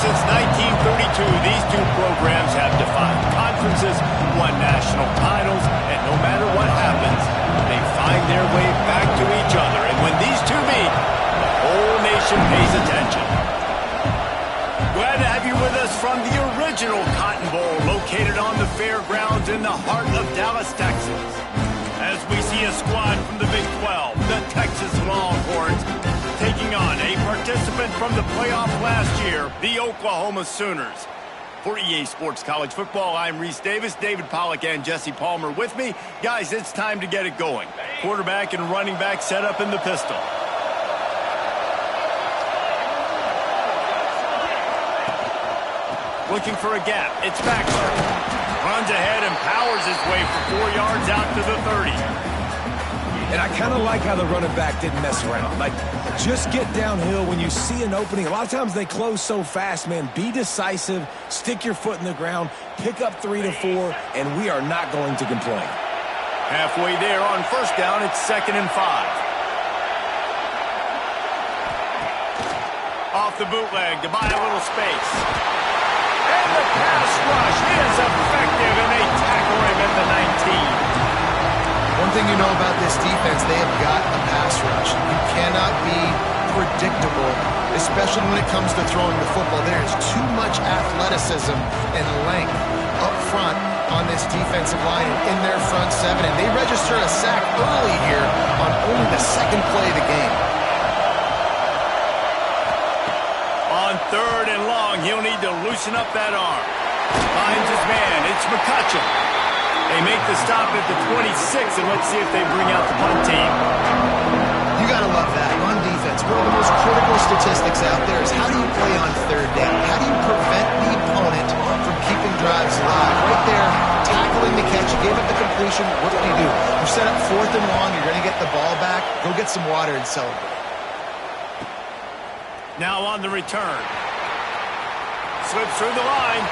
Since 1932, these two programs have defined conferences, won national titles, and no matter what happens, they find their way back to each other. And when these two meet, the whole nation pays attention. Glad to have you with us from the original Cotton Bowl, located on the fairgrounds in the heart of Dallas, Texas. As we see a squad from the Big 12, the Texas Longhorns, taking on a participant from the playoff last year, the Oklahoma Sooners. For EA Sports College Football, I'm Reese Davis, David Pollack, and Jesse Palmer with me. Guys, it's time to get it going. Quarterback and running back set up in the pistol. Looking for a gap. It's Baxter. Runs ahead and powers his way for 4 yards out to the 30. And I kind of like how the running back didn't mess around. Like, just get downhill when you see an opening. A lot of times they close so fast, man. Be decisive, stick your foot in the ground, pick up 3 to 4, and we are not going to complain. Halfway there on first down, it's 2nd and 5. Off the bootleg to buy a little space. And the pass rush is effective, and they tackle him at the 19. One thing you know about this defense, they have got a pass rush. You cannot be predictable, especially when it comes to throwing the football. There is too much athleticism and length up front on this defensive line and in their front seven, and they register a sack early here on only the second play of the game. On 3rd and long, he'll need to loosen up that arm. Finds his man. It's McCutcheon. They make the stop at the 26, and let's see if they bring out the punt team. You got to love that. On defense, one of the most critical statistics out there is how do you play on 3rd down? How do you prevent the opponent from keeping drives alive? Right there, tackling the catch. You gave up the completion. What do? You set up 4th and long. You're going to get the ball back. Go get some water and celebrate. Now on the return. Slips through the line.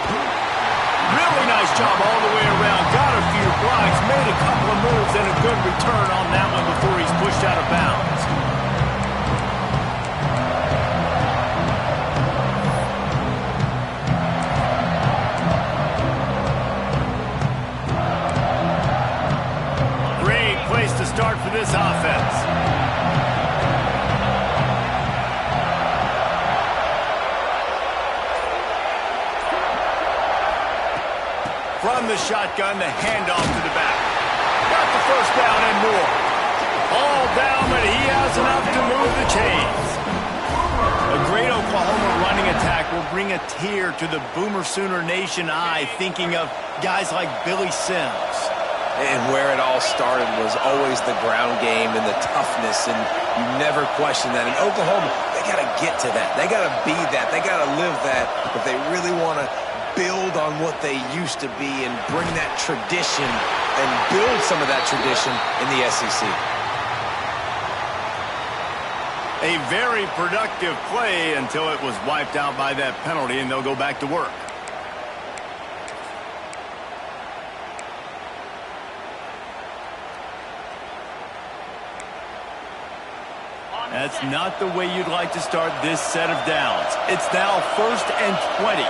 Really nice job all the way around. Got a few blocks, made a couple of moves, and a good return on that one before he's pushed out of bounds. Great place to start for this offense. From the shotgun, the handoff to the back. Got the first down and more. All down, but he has enough to move the chains. A great Oklahoma running attack will bring a tear to the Boomer Sooner Nation eye, thinking of guys like Billy Sims. And where it all started was always the ground game and the toughness, and you never question that. In Oklahoma, they got to get to that. They got to be that. They got to live that if they really want to build on what they used to be and bring that tradition and build some of that tradition in the SEC. A very productive play until it was wiped out by that penalty, and they'll go back to work. That's not the way you'd like to start this set of downs. It's now 1st and 20.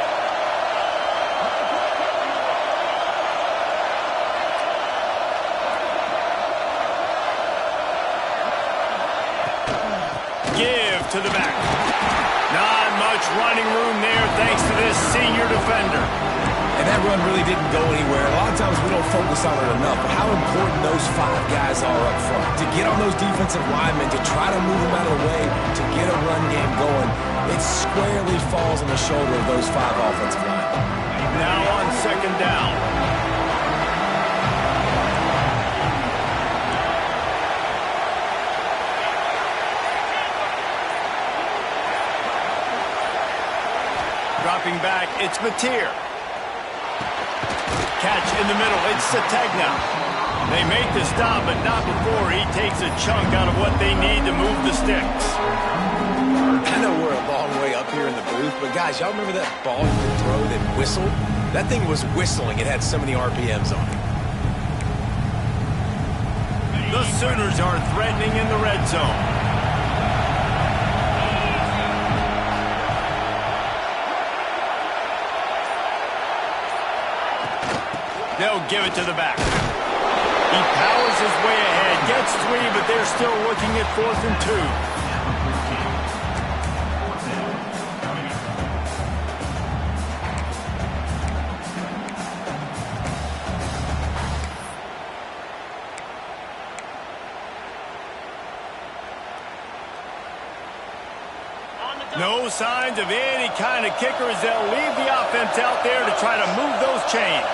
To the back. Not much running room there thanks to this senior defender. And that run really didn't go anywhere. A lot of times we don't focus on it enough, but how important those 5 guys are up front. To get on those defensive linemen, to try to move them out of the way, to get a run game going, it squarely falls on the shoulder of those 5 offensive linemen. Now on 2nd down. Dropping back, it's Mateer. Catch in the middle, it's Sategna. They make the stop, but not before he takes a chunk out of what they need to move the sticks. I know we're a long way up here in the booth, but guys, y'all remember that ball you could throw that whistled? That thing was whistling. It had so many RPMs on it. The Sooners are threatening in the red zone. They'll give it to the back. He powers his way ahead, gets 3, but they're still looking at 4th and 2. No signs of any kind of kicker as they'll leave the offense out there to try to move those chains.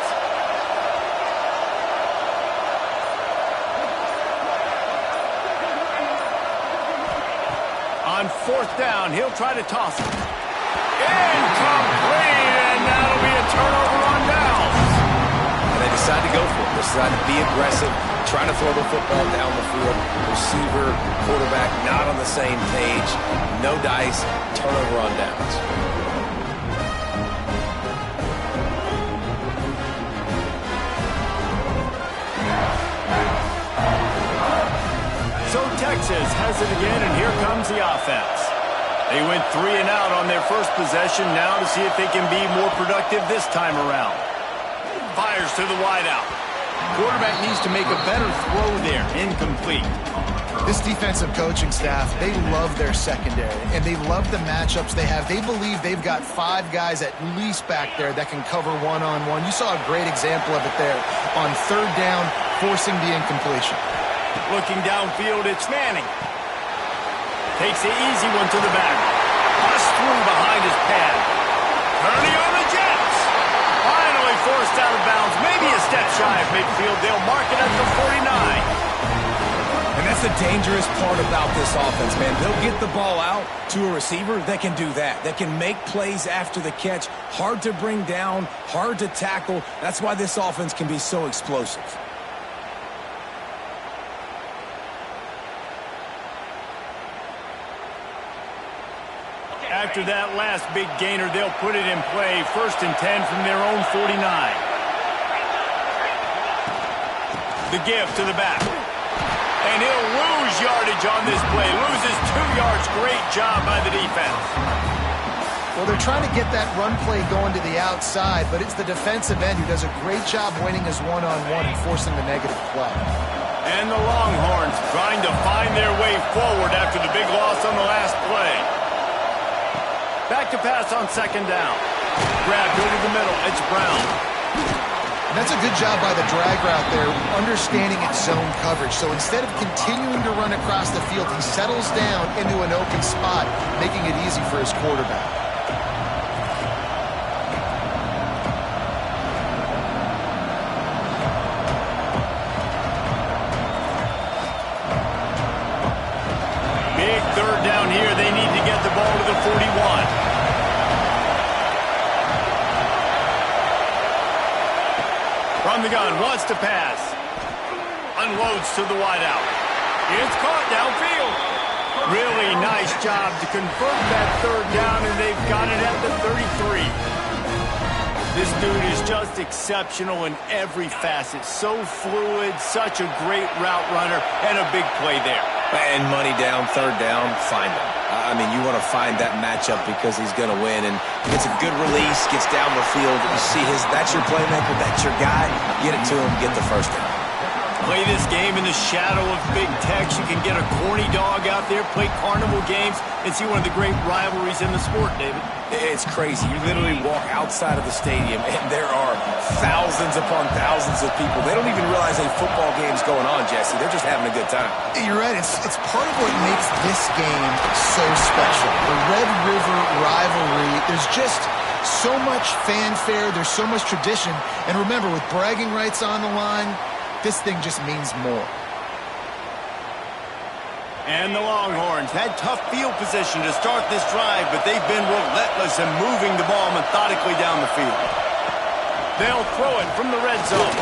On 4th down, he'll try to toss it. Incomplete, and that'll be a turnover on downs. And they decide to go for it. They decide to be aggressive, trying to throw the football down the field. Receiver, quarterback, not on the same page. No dice, turnover on downs. So Texas has it again, and here comes the offense. They went 3 and out on their first possession, now to see if they can be more productive this time around. Fires to the wideout. Quarterback needs to make a better throw there. Incomplete. This defensive coaching staff, they love their secondary, and they love the matchups they have. They believe they've got 5 guys at least back there that can cover one-on-one. You saw a great example of it there on 3rd down, forcing the incompletion. Looking downfield, it's Manning. Takes the easy one to the back. Bust through behind his pad. Turning on the Jets. Finally forced out of bounds. Maybe a step shy of midfield. They'll mark it at the 49. And that's the dangerous part about this offense, man. They'll get the ball out to a receiver that can do that. That can make plays after the catch. Hard to bring down, hard to tackle. That's why this offense can be so explosive. After that last big gainer, they'll put it in play. 1st and 10 from their own 49. The give to the back. And he'll lose yardage on this play. Loses 2 yards. Great job by the defense. Well, they're trying to get that run play going to the outside, but it's the defensive end who does a great job winning his one-on-one and forcing the negative play. And the Longhorns trying to find their way forward after the big loss on the last play. Back to pass on 2nd down. Grabbed over the middle. It's Brown. And that's a good job by the drag route there, understanding its zone coverage. So instead of continuing to run across the field, he settles down into an open spot, making it easy for his quarterback. Big 3rd down here. They need to get the ball to the 41. From the gun, wants to pass. Unloads to the wideout. It's caught downfield. Really nice job to convert that 3rd down, and they've got it at the 33. This dude is just exceptional in every facet. So fluid, such a great route runner, and a big play there. And money down, 3rd down, find him. I mean, you want to find that matchup because he's going to win. And gets a good release, gets down the field. You see that's your playmaker, that's your guy. Get it to him, get the 1st down. Play this game in the shadow of Big Tex. You can get a corny dog out there, play carnival games, and see one of the great rivalries in the sport, David. It's crazy. You literally walk outside of the stadium, and there are thousands upon thousands of people. They don't even realize a football game's going on, Jesse. They're just having a good time. You're right. It's part of what makes this game so special. The Red River rivalry, there's just so much fanfare. There's so much tradition. And remember, with bragging rights on the line, this thing just means more. And the Longhorns had tough field position to start this drive, but they've been relentless in moving the ball methodically down the field. They'll throw it from the red zone.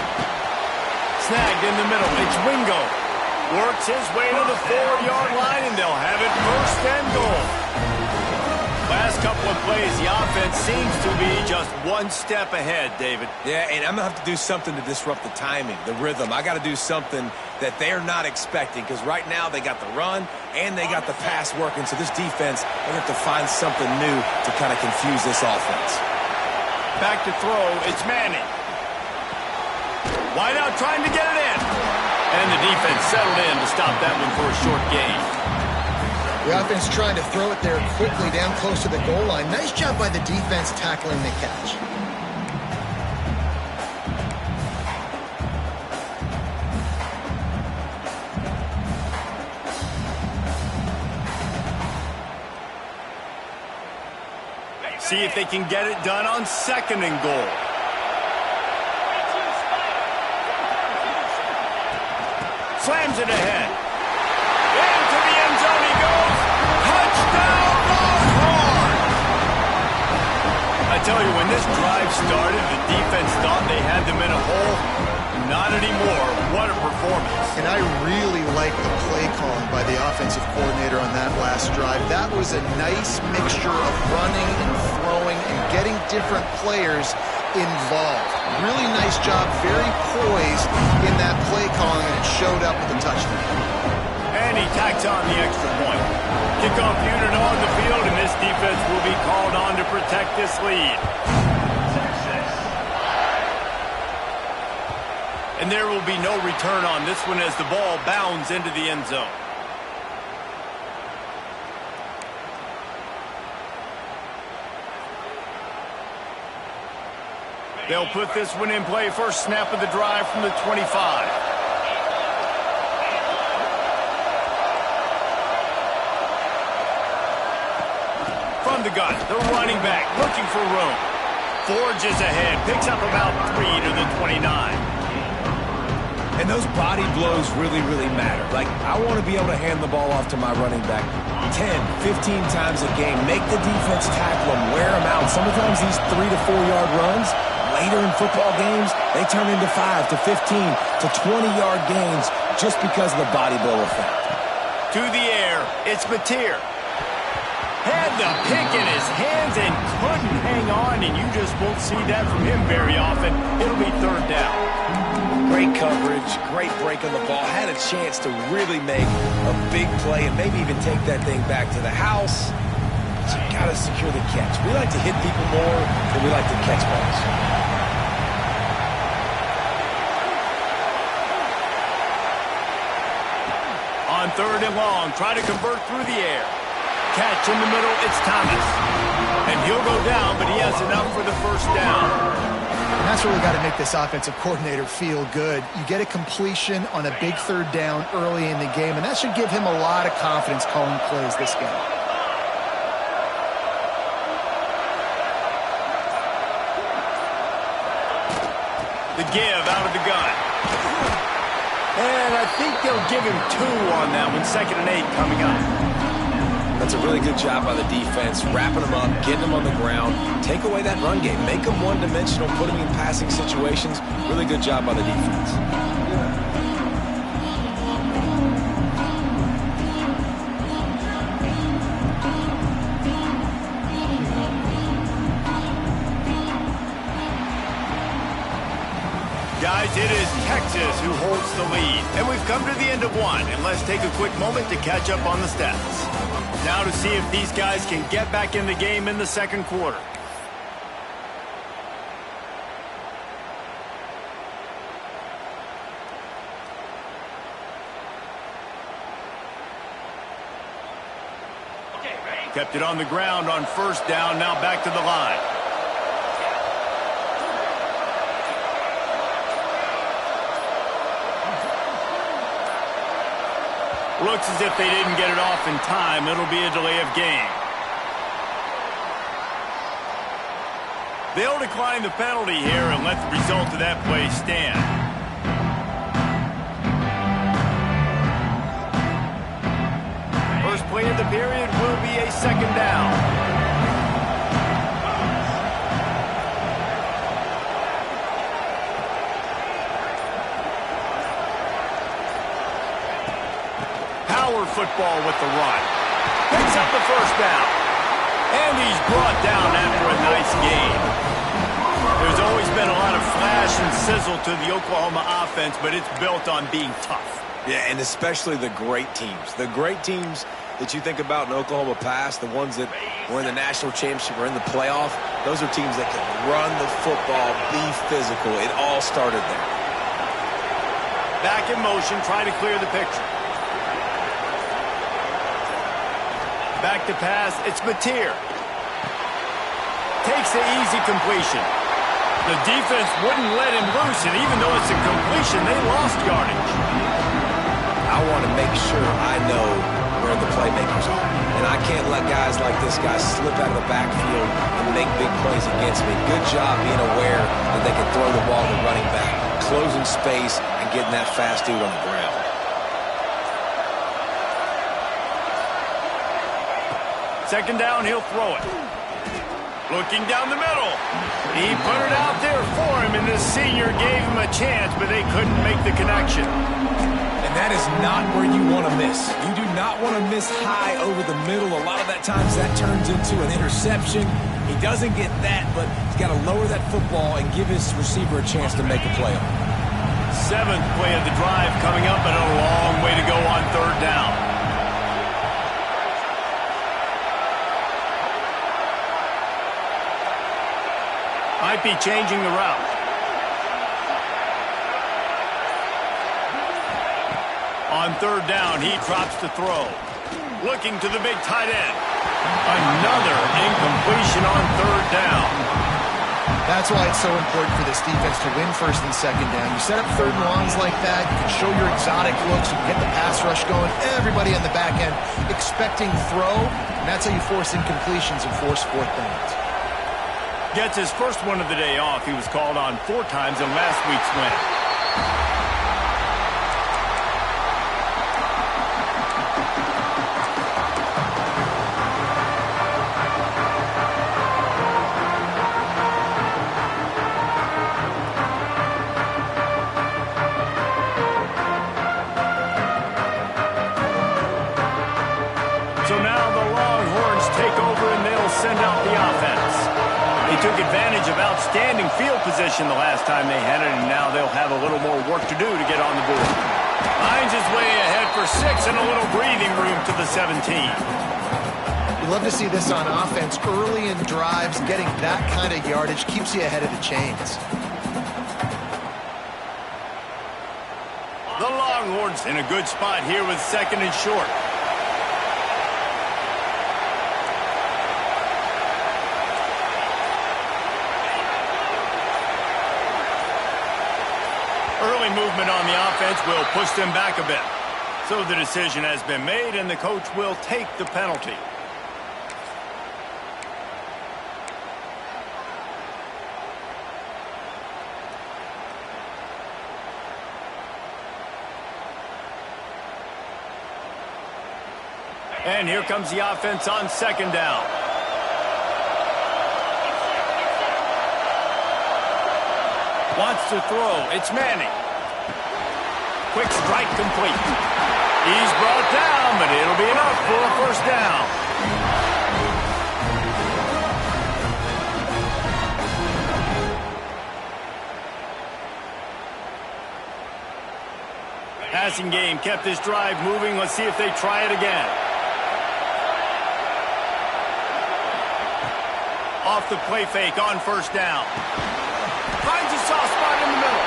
Snagged in the middle. It's Wingo. Works his way to the 4-yard line, and they'll have it 1st and goal. Last couple of plays, the offense seems to be just one step ahead, David. Yeah, and I'm going to have to do something to disrupt the timing, the rhythm. I got to do something that they're not expecting because right now they got the run and they got the pass working. So this defense, they have to find something new to kind of confuse this offense. Back to throw, it's Manning. Wide out trying to get it in. And the defense settled in to stop that one for a short gain. The offense trying to throw it there quickly down close to the goal line. Nice job by the defense tackling the catch. See if they can get it done on 2nd and goal. Slams it ahead. Into the end zone he goes. Touchdown, Longhorn! I tell you, when this drive started, the defense thought they had them in a hole. Not anymore. What a performance. And I really like the play calling by the offensive coordinator on that last drive. That was a nice mixture of running and throwing and getting different players involved. Really nice job, very poised in that play calling, and it showed up with a touchdown. And he tacks on the extra point. Kickoff unit on the field, and this defense will be called on to protect this lead. And there will be no return on this one as the ball bounds into the end zone. They'll put this one in play. First snap of the drive from the 25. From the gun, the running back looking for room. Forges ahead, picks up about 3 to the 29. And those body blows really, really matter. Like, I want to be able to hand the ball off to my running back 10, 15 times a game. Make the defense tackle them, wear them out. Sometimes these 3 to 4 yard runs, later in football games, they turn into 5 to 15 to 20 yard gains just because of the body blow effect. To the air, it's Mateer. Had the pick in his hands and couldn't hang on, and you just won't see that from him very often. It'll be 3rd down. Great coverage, great break on the ball. Had a chance to really make a big play and maybe even take that thing back to the house. So you got to secure the catch. We like to hit people more than we like to catch balls. On 3rd and long, try to convert through the air. Catch in the middle, it's Thomas. And he'll go down, but he has enough for the 1st down. And that's really got to make this offensive coordinator feel good. You get a completion on a big 3rd down early in the game, and that should give him a lot of confidence calling plays this game. The give out of the gun. And I think they'll give him 2 on that one. 2nd and 8 coming up. That's a really good job by the defense, wrapping them up, getting them on the ground, take away that run game, make them one-dimensional, put them in passing situations. Really good job by the defense. Guys, it is Texas who holds the lead. And we've come to the end of one. And let's take a quick moment to catch up on the stats. Now to see if these guys can get back in the game in the 2nd quarter. Kept it on the ground on 1st down, now back to the line. Looks as if they didn't get it off in time. It'll be a delay of game. They'll decline the penalty here and let the result of that play stand. First play of the period will be a 2nd down. Football with the run. Picks up the 1st down. And he's brought down after a nice gain. There's always been a lot of flash and sizzle to the Oklahoma offense, but it's built on being tough. Yeah, and especially the great teams. The great teams that you think about in Oklahoma past, the ones that were in the national championship or in the playoff, those are teams that can run the football, be physical. It all started there. Back in motion, try to clear the picture. Back to pass, it's Mateer. Takes the easy completion. The defense wouldn't let him loose, and even though it's a completion, they lost yardage. I want to make sure I know where the playmakers are. And I can't let guys like this guy slip out of the backfield and make big plays against me. Good job being aware that they can throw the ball to running back, closing space, and getting that fast dude on the ground. Second down, he'll throw it. Looking down the middle. He put it out there for him, and the senior gave him a chance, but they couldn't make the connection. And that is not where you want to miss. You do not want to miss high over the middle. A lot of that times that turns into an interception. He doesn't get that, but he's got to lower that football and give his receiver a chance to make a play on it. Seventh play of the drive coming up, and a long way to go on third down. Might be changing the route. On third down, he drops to throw. Looking to the big tight end. Another incompletion on third down. That's why it's so important for this defense to win first and second down. You set up third and longs like that, you can show your exotic looks, you can get the pass rush going, everybody on the back end expecting throw, and that's how you force incompletions and force fourth downs. Gets his first one of the day off. He was called on 4 times in last week's win. So now the Longhorns take over and they'll send out the offense. They took advantage of outstanding field position the last time they had it, and now they'll have a little more work to do to get on the board. Finds his way ahead for 6 and a little breathing room to the 17. You love to see this on offense. Early in drives, getting that kind of yardage keeps you ahead of the chains. The Longhorns in a good spot here with second and short. Early movement on the offense will push them back a bit. So the decision has been made, and the coach will take the penalty. And here comes the offense on second down. Wants to throw. It's Manning. Quick strike complete. He's brought down, but it'll be enough for a first down. Passing game kept this drive moving. Let's see if they try it again. Off the play fake on first down. Finds a soft spot in the middle.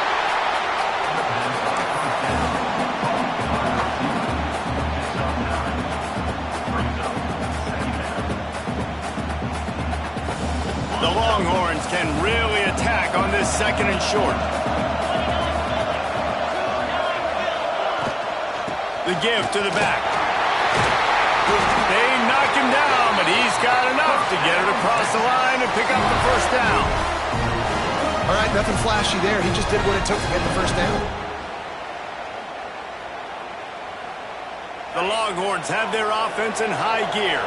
The Longhorns can really attack on this second and short. The give to the back. They knock him down, but he's got enough to get it across the line and pick up the first down. All right, nothing flashy there. He just did what it took to get the first down. The Longhorns have their offense in high gear.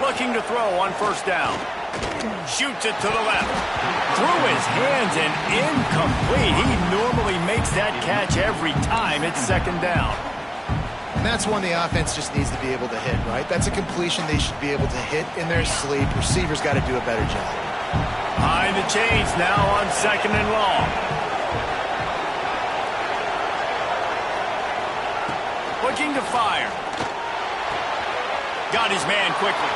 Looking to throw on first down. Shoots it to the left. Through his hands and incomplete. He normally makes that catch every time it's second down. And that's one the offense just needs to be able to hit, right? That's a completion they should be able to hit in their sleep. Receivers got to do a better job. Behind the chains now on second and long. Looking to fire. Got his man quickly.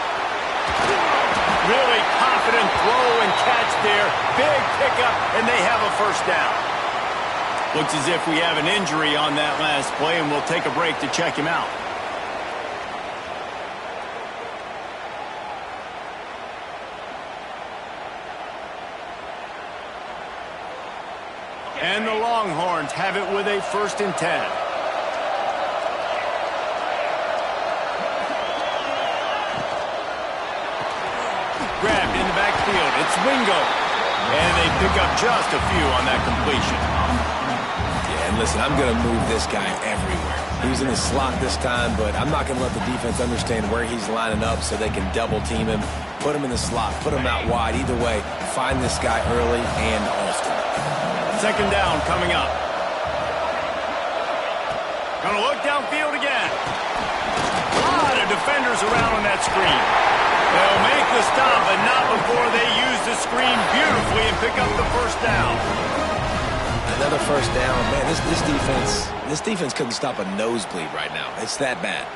Really confident throw and catch there. Big pickup, and they have a first down. Looks as if we have an injury on that last play, and we'll take a break to check him out. And the Longhorns have it with a 1st and 10. Grabbed in the backfield. It's Wingo. And they pick up just a few on that completion. Yeah, and listen, I'm going to move this guy everywhere. He was in the slot this time, but I'm not going to let the defense understand where he's lining up so they can double team him, put him in the slot, put him out wide. Either way, find this guy early and often. 2nd down coming up. Gonna look downfield again. A lot of defenders around on that screen. They'll make the stop, but not before they use the screen beautifully and pick up the 1st down. Another 1st down. Man, this defense couldn't stop a nosebleed right now. It's that bad.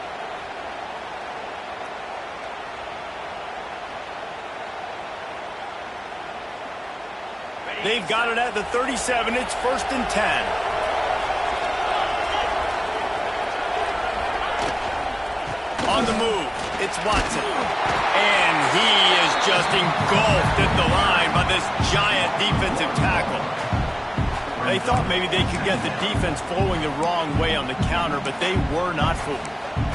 They've got it at the 37. It's 1st and 10. On the move, it's Watson. And he is just engulfed at the line by this giant defensive tackle. They thought maybe they could get the defense flowing the wrong way on the counter, but they were not fooled.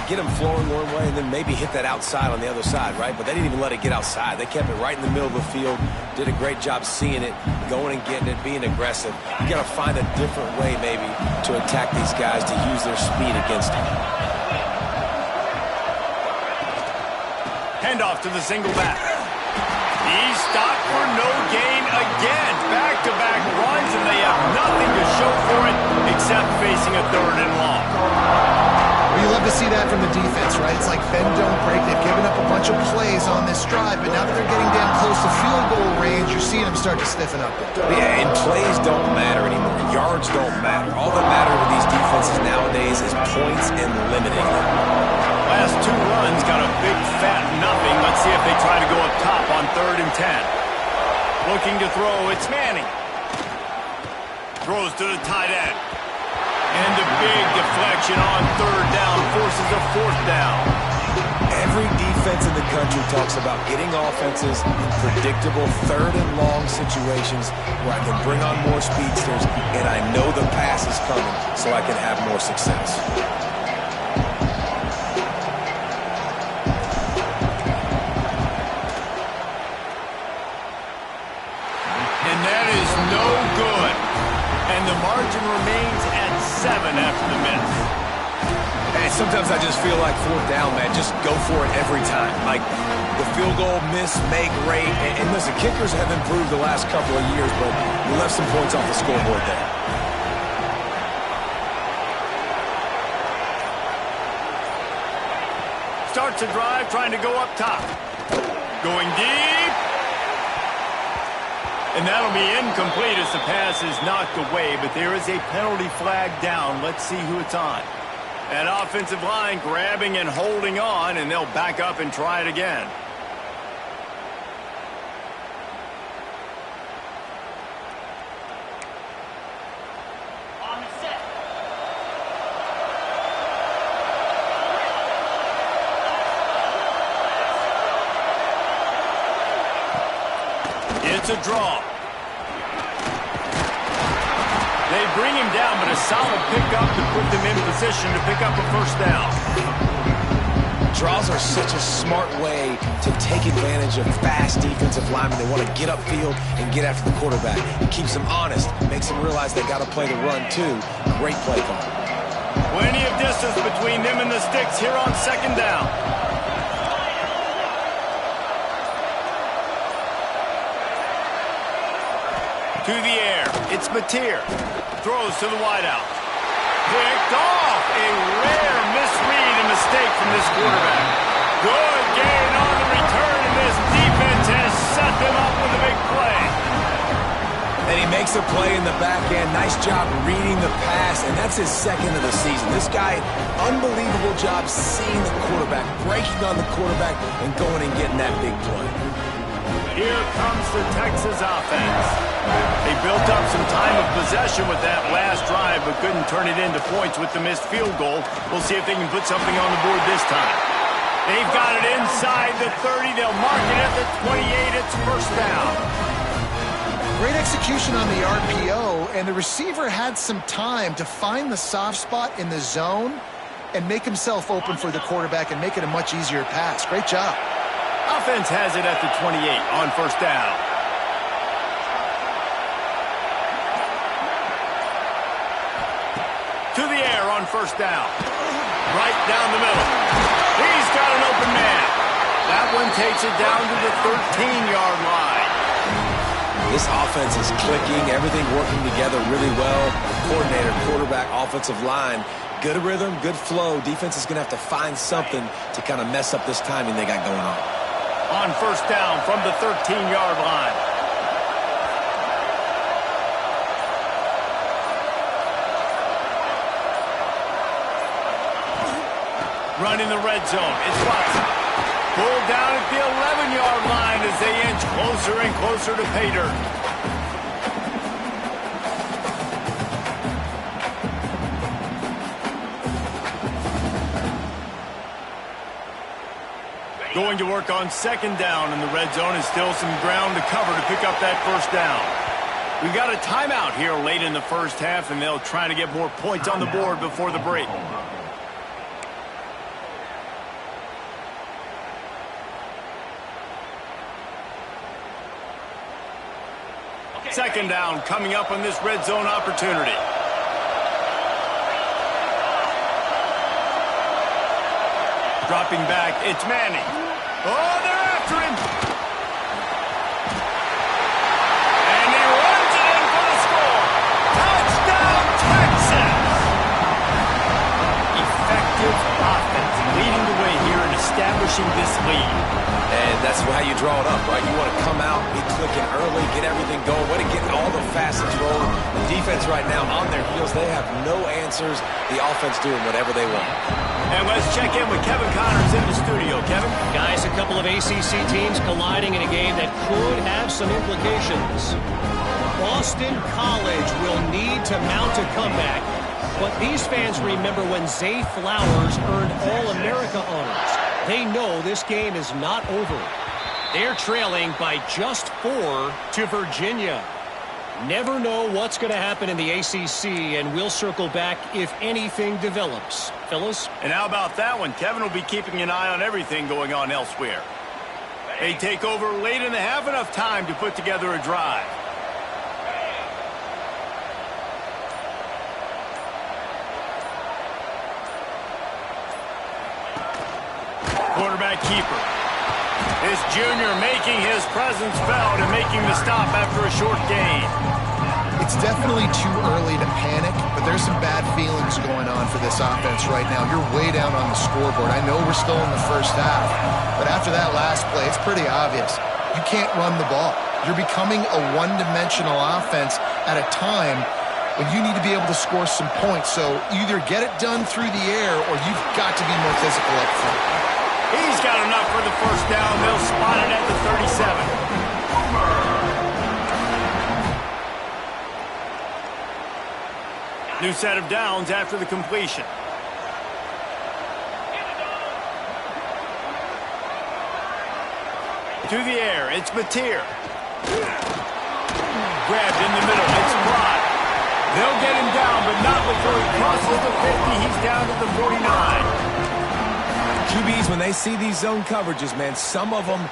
Get them flowing one way and then maybe hit that outside on the other side, right? But they didn't even let it get outside. They kept it right in the middle of the field, did a great job seeing it, going and getting it, being aggressive. You got to find a different way maybe to attack these guys to use their speed against them. Handoff to the single back. He's stopped for no gain again. Back-to-back runs, and they have nothing to show for it except facing a 3rd and long. Well, you love to see that from the defense, right? It's like bend, don't break. They've given up a bunch of plays on this drive, but now that they're getting down close to field goal range, you're seeing them start to stiffen up. Yeah, and plays don't matter anymore. Yards don't matter. All that matters with these defenses nowadays is points and limiting them. Last 2 runs got a big fat nothing. Let's see if they try to go up top on 3rd and 10. Looking to throw, it's Manning. Throws to the tight end. And the big deflection on 3rd down forces a 4th down. Every defense in the country talks about getting offenses in predictable 3rd and long situations where I can bring on more speedsters and I know the pass is coming so I can have more success. And that is no good. And the margin remains at 7 after the miss. Hey, sometimes I just feel like 4th down, man. Just go for it every time. Like the field goal miss, make rate. And listen, kickers have improved the last couple of years, but we left some points off the scoreboard there. Starts a drive, trying to go up top. Going deep. And that'll be incomplete as the pass is knocked away, but there is a penalty flag down. Let's see who it's on. That offensive line grabbing and holding on, and they'll back up and try it again. It's a draw. They bring him down, but a solid pickup to put them in position to pick up a 1st down. Draws are such a smart way to take advantage of fast defensive linemen. They want to get upfield and get after the quarterback. It keeps them honest, makes them realize they got to play the run too. Great play call. Plenty of distance between them and the sticks here on 2nd down. To the air, it's Mateer. Throws to the wideout. Picked off. A rare misread and mistake from this quarterback. Good gain on the return, and this defense has set them up with a big play. And he makes a play in the back end. Nice job reading the pass, and that's his 2nd of the season. This guy, unbelievable job seeing the quarterback, breaking on the quarterback, and going and getting that big play. Here comes the Texas offense. They built up some time of possession with that last drive, but couldn't turn it into points with the missed field goal. We'll see if they can put something on the board this time. They've got it inside the 30. They'll mark it at the 28. It's first down. Great execution on the RPO, and the receiver had some time to find the soft spot in the zone and make himself open for the quarterback and make it a much easier pass. Great job. Offense has it at the 28 on first down. To the air on first down. Right down the middle. He's got an open man. That one takes it down to the 13-yard line. This offense is clicking, everything working together really well. Coordinator, quarterback, offensive line, good rhythm, good flow. Defense is going to have to find something to kind of mess up this timing they got going on. On first down from the 13-yard line. Running the red zone. It's Watson. Pulled down at the 11-yard line as they inch closer and closer to pay dirt. Going to work on second down in the red zone, and still some ground to cover to pick up that first down. We've got a timeout here late in the first half, and they'll try to get more points on the board before the break. Second down coming up on this red zone opportunity. Dropping back, it's Manning. Oh, they're after him. And he runs it in for the score. Touchdown, Texas. Effective offense leading the way here and establishing this lead. And that's how you draw it up, right? You want to come out, be clicking early, get everything going, want to get all the facets rolling. The defense right now on their heels, they have no answers. The offense doing whatever they want. And let's check in with Kevin Connors in the studio. Kevin? Guys, a couple of ACC teams colliding in a game that could have some implications. Boston College will need to mount a comeback, but these fans remember when Zay Flowers earned All-America honors. They know this game is not over. They're trailing by just 4 to Virginia. Never know what's going to happen in the ACC, and we'll circle back if anything develops. Fellas? And how about that one? Kevin will be keeping an eye on everything going on elsewhere. They take over late in the half, enough time to put together a drive. Quarterback keeper. This junior making his presence felt and making the stop after a short gain. It's definitely too early to panic, but there's some bad feelings going on for this offense right now. You're way down on the scoreboard. I know we're still in the first half, but after that last play, it's pretty obvious. You can't run the ball. You're becoming a one-dimensional offense at a time when you need to be able to score some points. So either get it done through the air or you've got to be more physical up front. He's got enough for the first down. They'll spot it at the 37. New set of downs after the completion. To the air, it's Mateer. Grabbed in the middle, it's Brock. They'll get him down, but not before he crosses the 50. He's down to the 49. QBs, when they see these zone coverages, man, some of them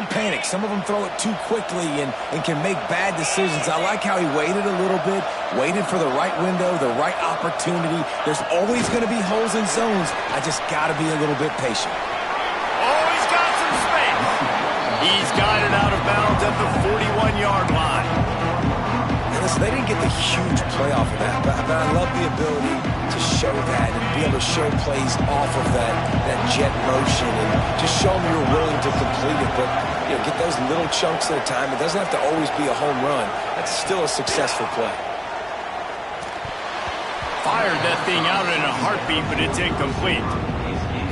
panic. Some of them throw it too quickly and can make bad decisions. I like how he waited a little bit, waited for the right window, the right opportunity. There's always going to be holes in zones. I just got to be a little bit patient. Oh, he's got some space. He's got it out of bounds at the 41-yard line. And listen, they didn't get the huge play off of that, but I love the ability to show that and be able to show plays off of that jet motion and just show them you're willing to complete it. But, you know, get those little chunks at a time. It doesn't have to always be a home run. That's still a successful play. Fired that thing out in a heartbeat, but it's incomplete.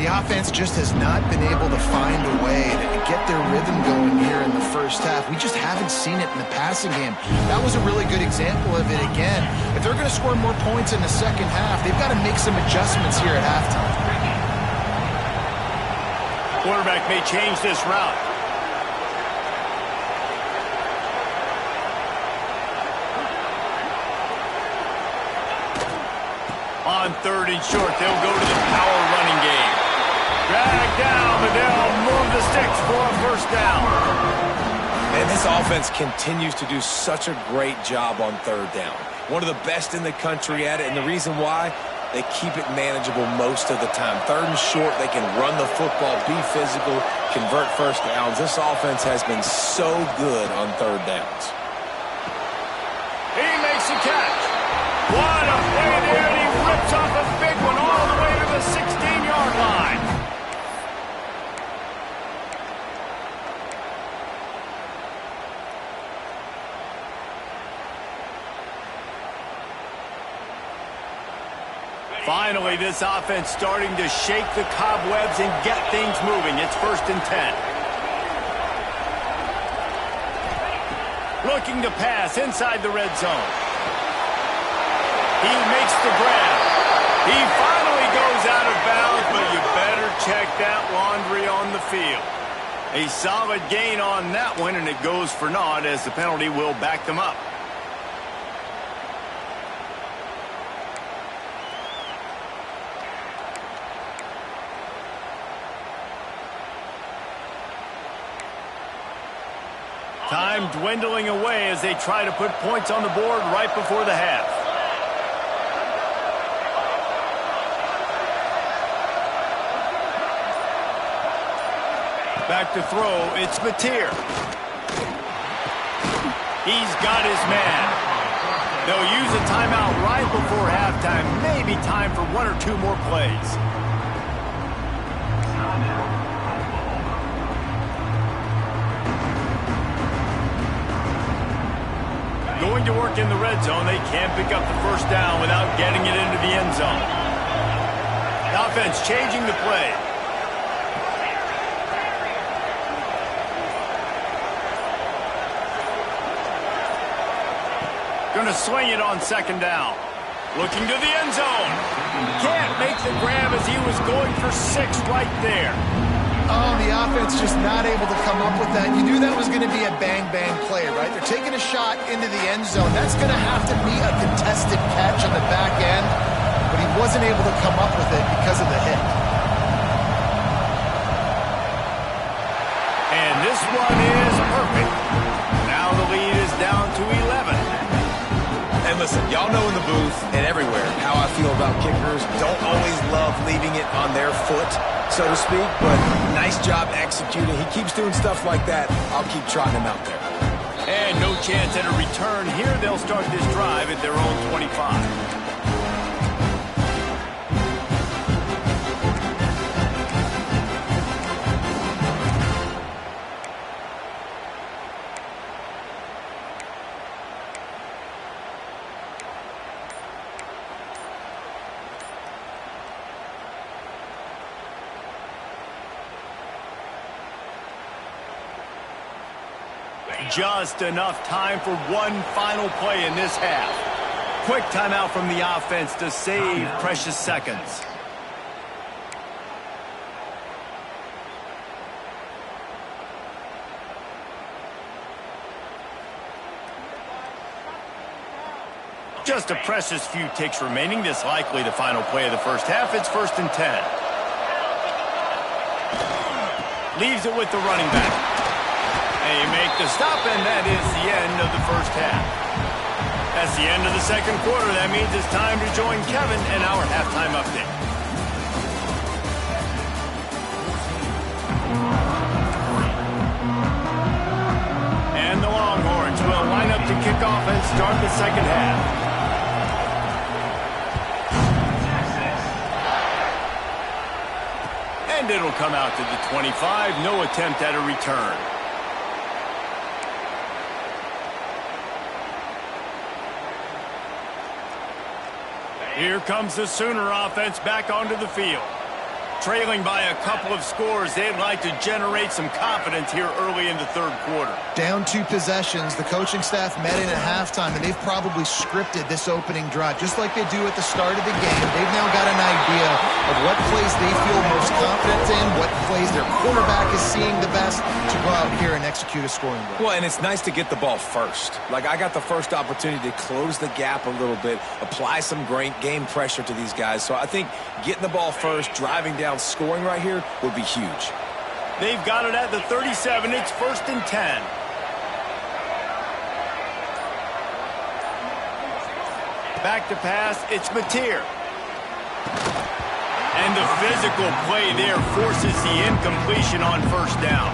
The offense just has not been able to find a way to get their rhythm going here in the first half. We just haven't seen it in the passing game. That was a really good example of it again. If they're going to score more points in the second half, they've got to make some adjustments here at halftime. Quarterback may change this route. On 3rd and short, they'll go to the power running game. Drag down, but they'll move the sticks for a first down. And this offense continues to do such a great job on 3rd down. One of the best in the country at it, and the reason why, they keep it manageable most of the time. 3rd and short, they can run the football, be physical, convert first downs. This offense has been so good on 3rd downs. He makes a catch. What a play there, and he rips off a big one all the way to the 16-yard line. Finally, this offense starting to shake the cobwebs and get things moving. It's 1st and 10. Looking to pass inside the red zone. He makes the grab. He finally goes out of bounds, but you better check that laundry on the field. A solid gain on that one, and it goes for naught as the penalty will back them up. Time dwindling away as they try to put points on the board right before the half. Back to throw, it's Mateer. He's got his man. They'll use a timeout right before halftime. Maybe time for 1 or 2 more plays. Going to work in the red zone. They can't pick up the first down without getting it into the end zone. The offense changing the play. Going to swing it on 2nd down. Looking to the end zone. Can't make the grab as he was going for 6 right there. Oh, the offense just not able to come up with that. You knew that was going to be a bang-bang play, right? They're taking a shot into the end zone. That's going to have to be a contested catch on the back end, but he wasn't able to come up with it because of the hit. And this one is perfect. Now the lead is down to 11. And listen, y'all know in the booth and everywhere how I feel about kickers. Don't always love leaving it on their foot, so to speak, but nice job executing. He keeps doing stuff like that. I'll keep trotting him out there. And no chance at a return here. They'll start this drive at their own 25. Just enough time for one final play in this half. Quick timeout from the offense to save precious seconds. Just a precious few ticks remaining. This likely the final play of the first half. It's 1st and 10. Leaves it with the running back. They make the stop, and that is the end of the first half. That's the end of the second quarter. That means it's time to join Kevin in our halftime update. And the Longhorns will line up to kick off and start the second half. And it'll come out to the 25. No attempt at a return. Here comes the Sooner offense back onto the field. Trailing by a couple of scores, they'd like to generate some confidence here early in the third quarter. Down 2 possessions, the coaching staff met in at halftime, and they've probably scripted this opening drive, just like they do at the start of the game. They've now got an idea of what plays they feel most confident in, what plays their quarterback is seeing the best to go out here and execute a scoring goal. Well, and it's nice to get the ball first. Like, I got the first opportunity to close the gap a little bit, apply some great game pressure to these guys. So I think getting the ball first, driving down, scoring right here would be huge. They've got it at the 37. It's 1st and 10. Back to pass. It's Mateer. And the physical play there forces the incompletion on 1st down.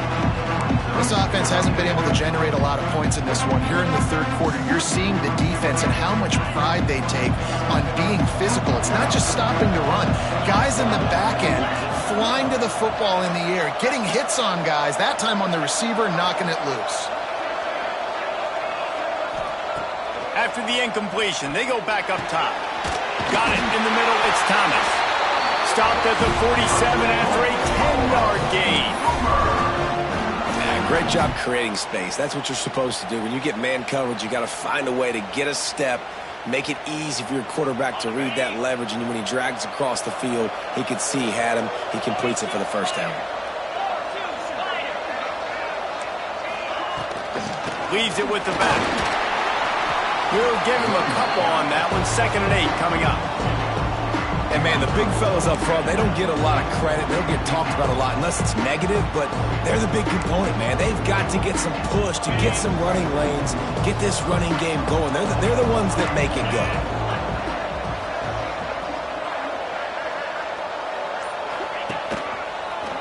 This offense hasn't been able to generate a lot of points in this one. Here in the third quarter, you're seeing the defense and how much pride they take on being physical. It's not just stopping to run. Guys in the back end flying to the football in the air, getting hits on guys, that time on the receiver, knocking it loose. After the incompletion, they go back up top. Got it in the middle. It's Thomas. Stopped at the 47 after a 10-yard gain. Great job creating space. That's what you're supposed to do. When you get man coverage, you got to find a way to get a step, make it easy for your quarterback to read that leverage, and when he drags across the field, he could see he had him. He completes it for the 1st down. Leaves it with the back. We'll give him a couple on that one. 2nd and 8 coming up. And, man, the big fellas up front, they don't get a lot of credit. They don't get talked about a lot unless it's negative, but they're the big component, man. They've got to get some push, to get some running lanes, get this running game going. They're the ones that make it go.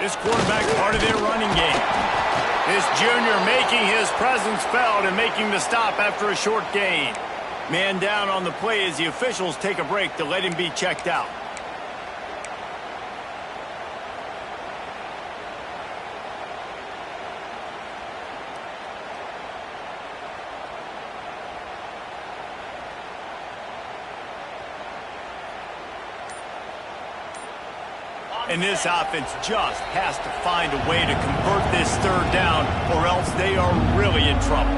This quarterback part of their running game. This junior making his presence felt and making the stop after a short gain. Man down on the play as the officials take a break to let him be checked out. And this offense just has to find a way to convert this 3rd down, or else they are really in trouble.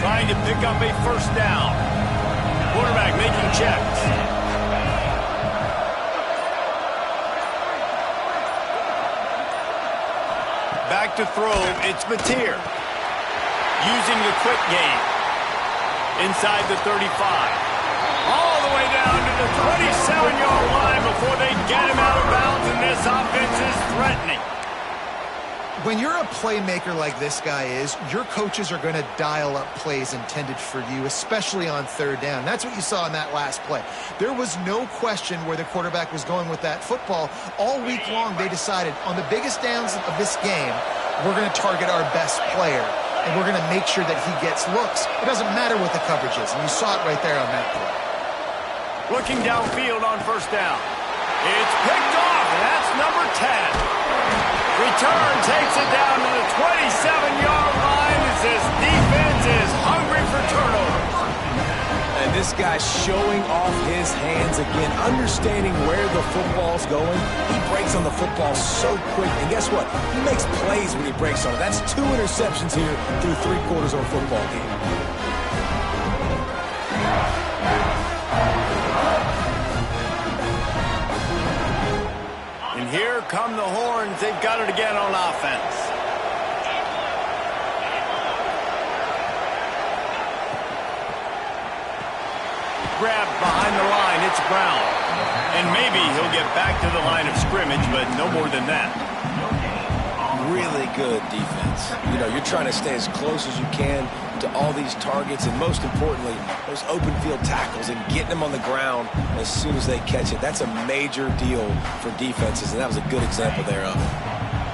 Trying to pick up a 1st down. Quarterback making checks. Back to throw, it's Mateer. Using the quick game. Inside the 35. All the way down to the 27-yard line before they get him out of bounds, and this offense is threatening. When you're a playmaker like this guy is, your coaches are going to dial up plays intended for you, especially on 3rd down. That's what you saw in that last play. There was no question where the quarterback was going with that football. All week long, they decided on the biggest downs of this game, we're going to target our best player, and we're going to make sure that he gets looks. It doesn't matter what the coverage is, and you saw it right there on that play. Looking downfield on 1st down. It's picked off, and that's number 10. Return takes it down to the 27-yard line as this defense is hungry for turnovers. And this guy's showing off his hands again, understanding where the football's going. He breaks on the football so quick, and guess what? He makes plays when he breaks on it. That's 2 interceptions here through 3 quarters of a football game. And here come the horns. They've got it again on offense. Grabbed behind the line. It's Brown. And maybe he'll get back to the line of scrimmage, but no more than that. Really good defense. You know, you're trying to stay as close as you can to all these targets, and most importantly, those open field tackles and getting them on the ground as soon as they catch it. That's a major deal for defenses, and that was a good example thereof.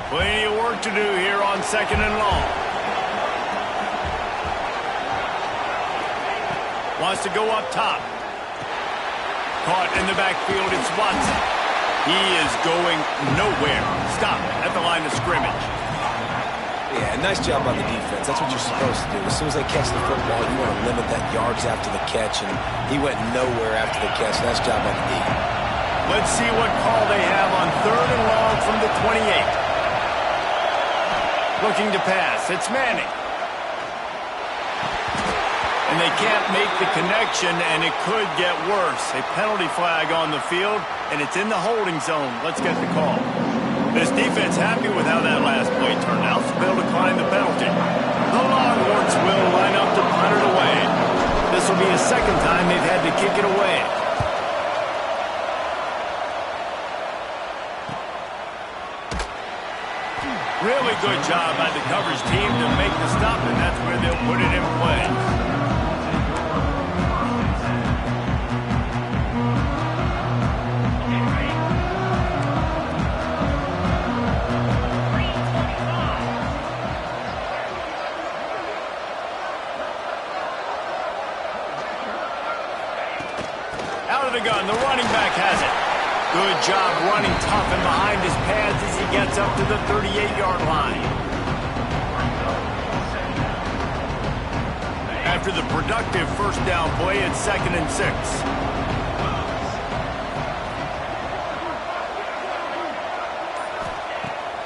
Plenty of work to do here on 2nd and long. Wants to go up top. Caught in the backfield, it's Watson. He is going nowhere. Stop at the line of scrimmage. Yeah, nice job on the defense. That's what you're supposed to do. As soon as they catch the football, you want to limit that yards after the catch, and he went nowhere after the catch. Nice job on the D. Let's see what call they have on 3rd and long from the 28. Looking to pass. It's Manning. And they can't make the connection, and it could get worse. A penalty flag on the field, and it's in the holding zone. Let's get the call. This defense happy with how that last play turned out, so they'll decline the penalty. The Longhorns will line up to punt it away. This will be the second time they've had to kick it away. Really good job by the coverage team to make the stop, and that's where they'll put it in play. Out of the gun, the running back has it. Good job running tough and behind his pads as he gets up to the 38-yard line. After the productive first down play, it's 2nd and 6.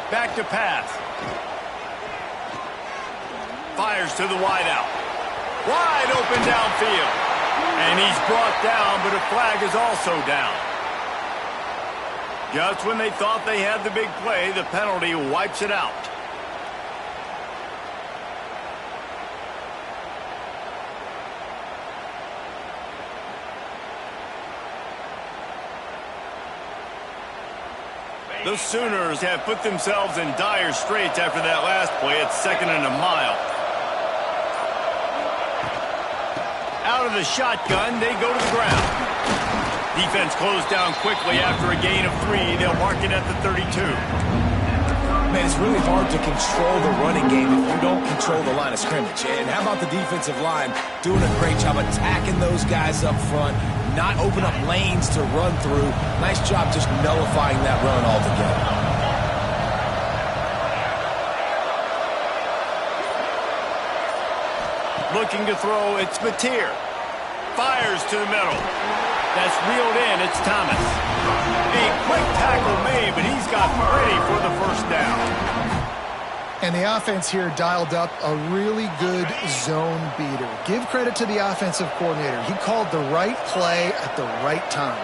Back to pass. Fires to the wideout. Wide open downfield. And he's brought down, but a flag is also down. Just when they thought they had the big play, the penalty wipes it out. The Sooners have put themselves in dire straits after that last play. It's 2nd and a mile. Out of the shotgun, they go to the ground. Defense closed down quickly after a gain of 3. They'll mark it at the 32. Man, it's really hard to control the running game if you don't control the line of scrimmage. And how about the defensive line doing a great job attacking those guys up front, not open up lanes to run through. Nice job just nullifying that run altogether. Looking to throw, it's Mateer. Fires to the middle. That's reeled in, it's Thomas. A quick tackle made, but he's got ready for the first down. And the offense here dialed up a really good zone beater. Give credit to the offensive coordinator. He called the right play at the right time.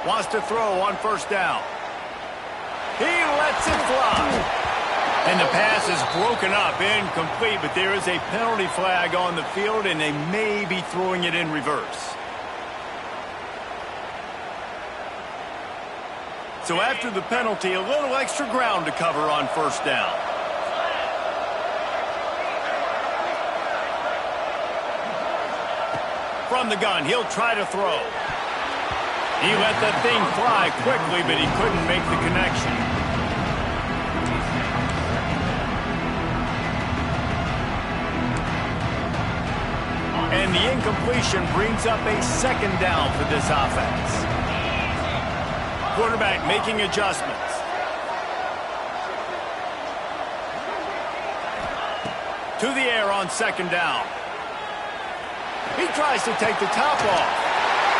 Wants to throw on first down. He lets it fly. And the pass is broken up, incomplete, but there is a penalty flag on the field, and they may be throwing it in reverse. So after the penalty, a little extra ground to cover on first down. From the gun, he'll try to throw. He let that thing fly quickly, but he couldn't make the connection. And the incompletion brings up a second down for this offense. Quarterback making adjustments. To the air on second down. He tries to take the top off.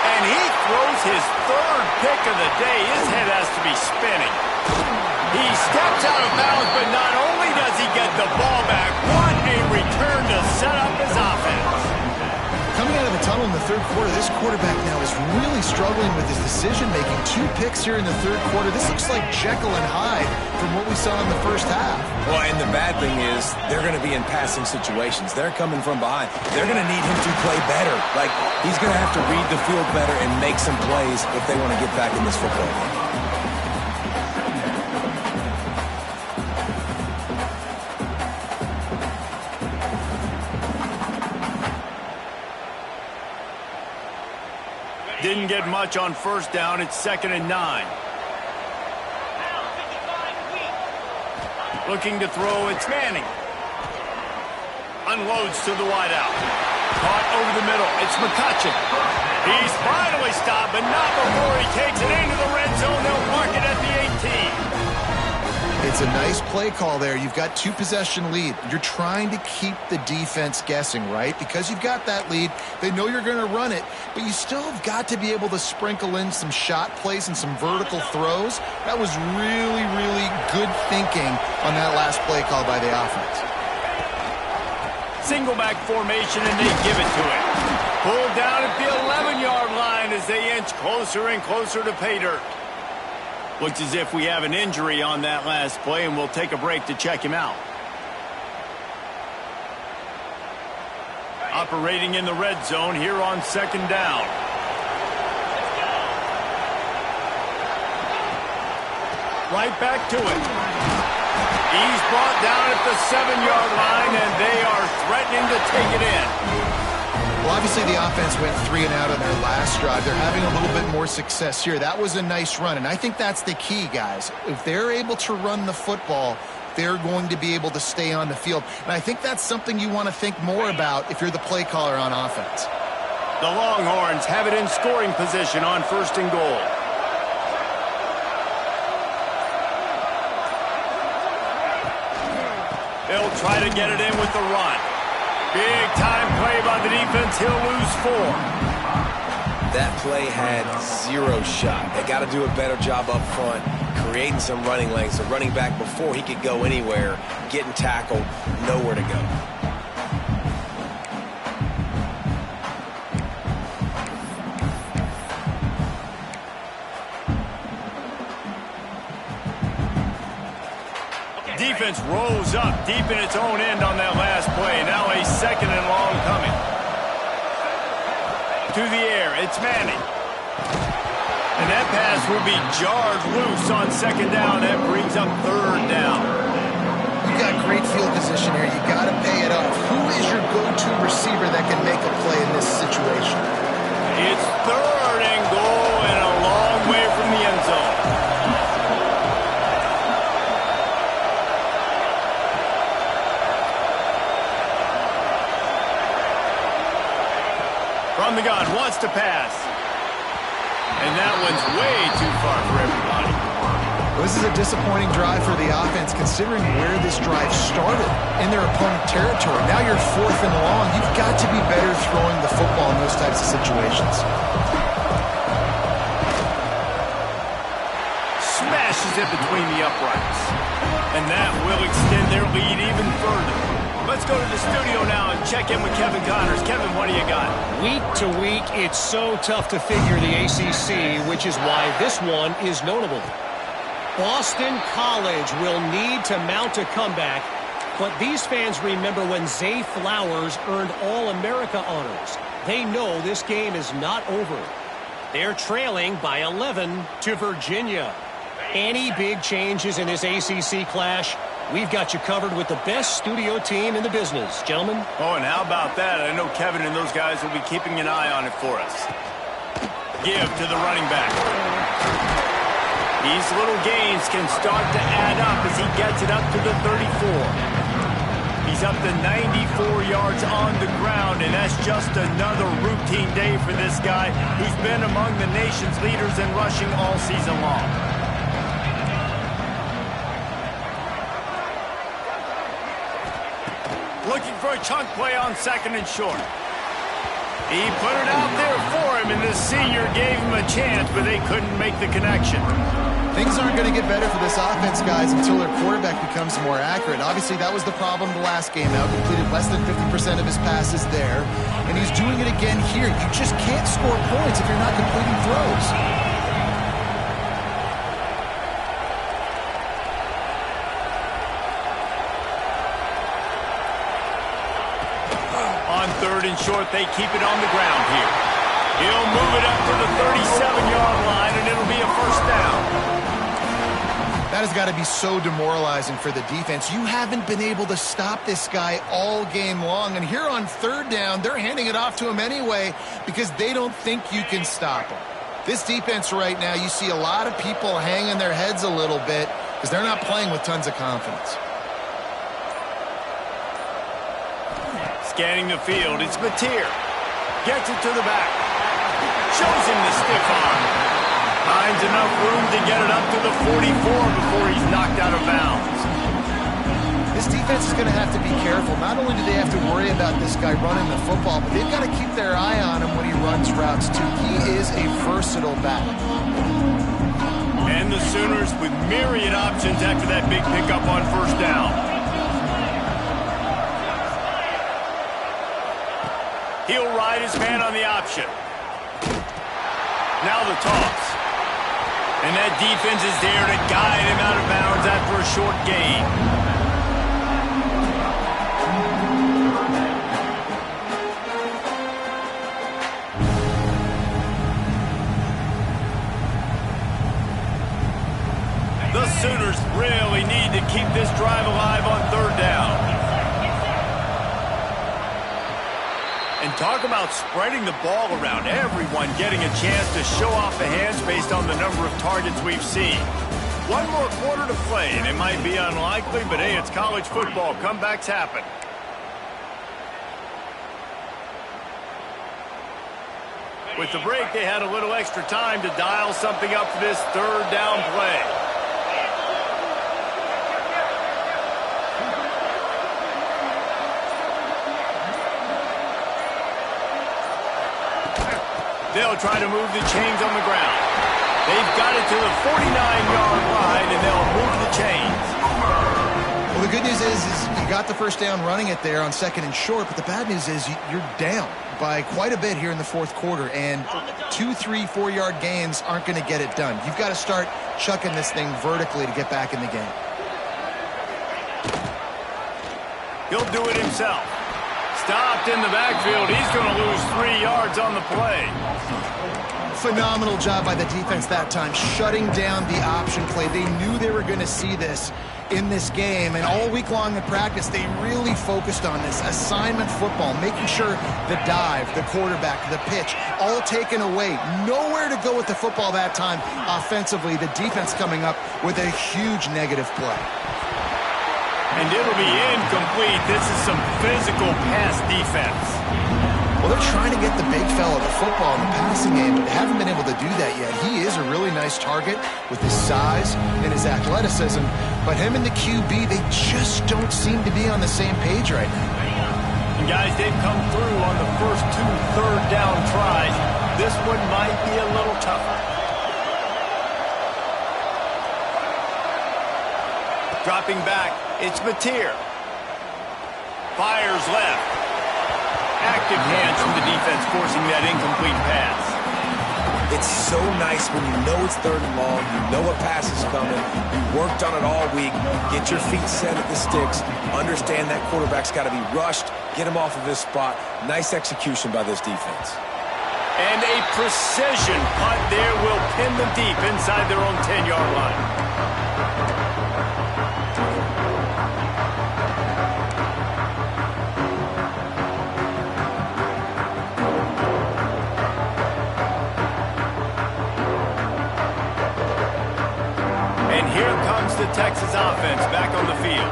And he throws his third pick of the day. His head has to be spinning. He steps out of bounds, but not only does he get the ball back, what a return to set up his offense. Coming out of the tunnel in the third quarter, this quarterback now is really struggling with his decision-making. 2 picks here in the third quarter. This looks like Jekyll and Hyde from what we saw in the first half. Well, and the bad thing is they're going to be in passing situations. They're coming from behind. They're going to need him to play better. Like, he's going to have to read the field better and make some plays if they want to get back in this football game. Didn't get much on first down. It's 2nd and 9. Looking to throw, it's Manning. Unloads to the wideout. Caught over the middle. It's McCutcheon. He's finally stopped, but not before he takes it into the red zone. They'll mark it at the 18. It's a nice play call there. You've got 2-possession lead. You're trying to keep the defense guessing, right? Because you've got that lead, they know you're going to run it, but you still have got to be able to sprinkle in some shot plays and some vertical throws. That was really, really good thinking on that last play call by the offense. Single back formation, and they give it to him. Pulled down at the 11-yard line as they inch closer and closer to pay dirt. Looks as if we have an injury on that last play, and we'll take a break to check him out. Operating in the red zone here on second down. Right back to it. He's brought down at the 7-yard line, and they are threatening to take it in. Well, obviously the offense went 3 and out on their last drive. They're having a little bit more success here. That was a nice run, and I think that's the key, guys. If they're able to run the football, they're going to be able to stay on the field. And I think that's something you want to think more about if you're the play caller on offense. The Longhorns have it in scoring position on 1st and goal. They'll try to get it in with the run. Big time play by the defense. He'll lose 4. That play had 0 shot. They got to do a better job up front, creating some running lanes. The running back, before he could go anywhere, getting tackled, nowhere to go. Defense rolls up deep in its own end on that last play. Now a 2nd and long coming. To the air, it's Manning. And that pass will be jarred loose on 2nd down. That brings up 3rd down. You got great field position here. You got to pay it off. Who is your go-to receiver that can make a play in this situation? It's 3rd and goal and a long way from the end zone. From the gun, wants to pass. And that one's way too far for everybody. Well, this is a disappointing drive for the offense, considering where this drive started in their opponent territory. Now you're 4th and long. You've got to be better throwing the football in those types of situations. Smashes it between the uprights. And that will extend their lead even further. Let's go to the studio now and check in with Kevin Connors. Kevin, what do you got? Week to week, it's so tough to figure the ACC, which is why this one is notable. Boston College will need to mount a comeback, but these fans remember when Zay Flowers earned All-America honors. They know this game is not over. They're trailing by 11 to Virginia. Any big changes in this ACC clash? We've got you covered with the best studio team in the business, gentlemen. Oh, and how about that? I know Kevin and those guys will be keeping an eye on it for us. Give to the running back. These little gains can start to add up as he gets it up to the 34. He's up to 94 yards on the ground, and that's just another routine day for this guy who's been among the nation's leaders in rushing all season long. Looking for a chunk play on 2nd and short. He put it out there for him, and the senior gave him a chance, but they couldn't make the connection. Things aren't going to get better for this offense, guys, until their quarterback becomes more accurate. Obviously, that was the problem the last game out. Completed less than 50% of his passes there, and he's doing it again here. You just can't score points if you're not completing throws. On 3rd and short, they keep it on the ground here. He'll move it up to the 37-yard line, and it'll be a 1st down. That has got to be so demoralizing for the defense. You haven't been able to stop this guy all game long, and here on 3rd down, they're handing it off to him anyway because they don't think you can stop him. This defense right now, you see a lot of people hanging their heads a little bit because they're not playing with tons of confidence. Scanning the field, it's Mateer. Gets it to the back. Shows him the stiff arm. Finds enough room to get it up to the 44 before he's knocked out of bounds. This defense is going to have to be careful. Not only do they have to worry about this guy running the football, but they've got to keep their eye on him when he runs routes, too. He is a versatile back. And the Sooners with myriad options after that big pickup on first down. He'll ride his man on the option. Now the toss. And that defense is there to guide him out of bounds after a short gain. The Sooners really need to keep this drive alive on third down. And talk about spreading the ball around. Everyone getting a chance to show off the hands based on the number of targets we've seen. One more quarter to play, and it might be unlikely, but hey, it's college football. Comebacks happen. With the break, they had a little extra time to dial something up for this third down play. They'll try to move the chains on the ground. They've got it to the 49-yard line, and they'll move the chains. Well, the good news is you got the first down running it there on second and short, but the bad news is you're down by quite a bit here in the fourth quarter, and 2, 3, 4-yard gains aren't going to get it done. You've got to start chucking this thing vertically to get back in the game. He'll do it himself. Stopped in the backfield. He's going to lose 3 yards on the play. Phenomenal job by the defense that time, shutting down the option play. They knew they were going to see this in this game, and all week long in practice, they really focused on this assignment football, making sure the dive, the quarterback, the pitch, all taken away. Nowhere to go with the football that time offensively. The defense coming up with a huge negative play. And it'll be incomplete. This is some physical pass defense. Well, they're trying to get the big fella the football in the passing game, but they haven't been able to do that yet. He is a really nice target with his size and his athleticism, but him and the QB, they just don't seem to be on the same page right now. And guys, they've come through on the first 2 third-down tries. This one might be a little tougher. Dropping back, it's Mateer. Fires left. Active hands from the defense forcing that incomplete pass. It's so nice when you know it's third and long, you know a pass is coming, you worked on it all week, get your feet set at the sticks, understand that quarterback's got to be rushed, get him off of his spot. Nice execution by this defense. And a precision punt there will pin them deep inside their own 10-yard line. The Texas offense back on the field.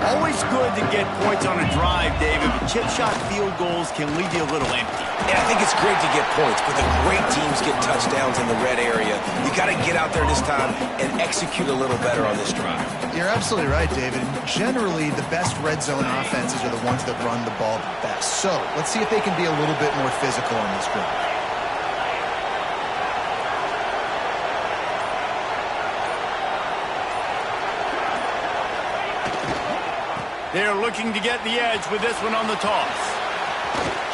Always good to get points on a drive, David, but chip shot field goals can leave you a little empty. Yeah, I think it's great to get points, but the great teams get touchdowns in the red area. You got to get out there this time and execute a little better on this drive. You're absolutely right, David. Generally, the best red zone offenses are the ones that run the ball the best. So let's see if they can be a little bit more physical on this drive. They're looking to get the edge with this one on the toss.